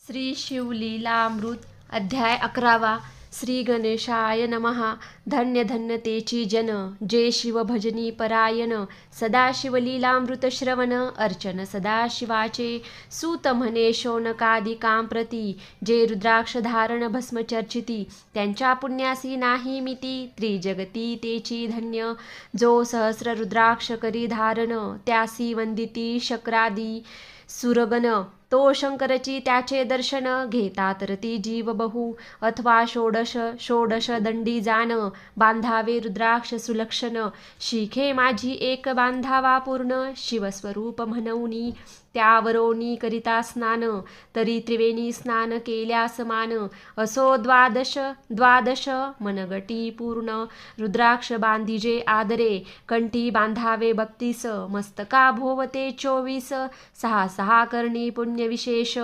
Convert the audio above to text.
श्री शिवलीलामृत अध्याय 11 श्री गणेशाय नमः. धन्य धन्य तेची जन, जे शिव भजनी परायण. सदाशिवलीलामृत श्रवण अर्चन सदाशिवाचे. सूत म्हणे शौनकादिकां प्रती, जे रुद्राक्ष धारण भस्म चर्चिती. त्यांच्या पुण्यासी नाही मिती, त्रिजगती तेची धन्य. जो सहस्र रुद्राक्ष करी धारण, त्यासी वंदिती शक्रादी सुरगण. तो शंकरची त्याचे दर्शन, घेतात रती जीव बहु. अथवा षोडश दंडी जाण, बांधावे रुद्राक्ष सुलक्षण. शिखे माझी एक बांधावा पूर्ण, शिवस्वरूप म्हणूनी त्यावरोनी करिता स्नान. तरी त्रिवेणी स्नान केल्या समान, असो द्वादश मनगटी पूर्ण. रुद्राक्ष बांधिजे आदरे, कंठी बांधावे 32. मस्तका भोवते 24, 6 करणी पुण्य विशेष.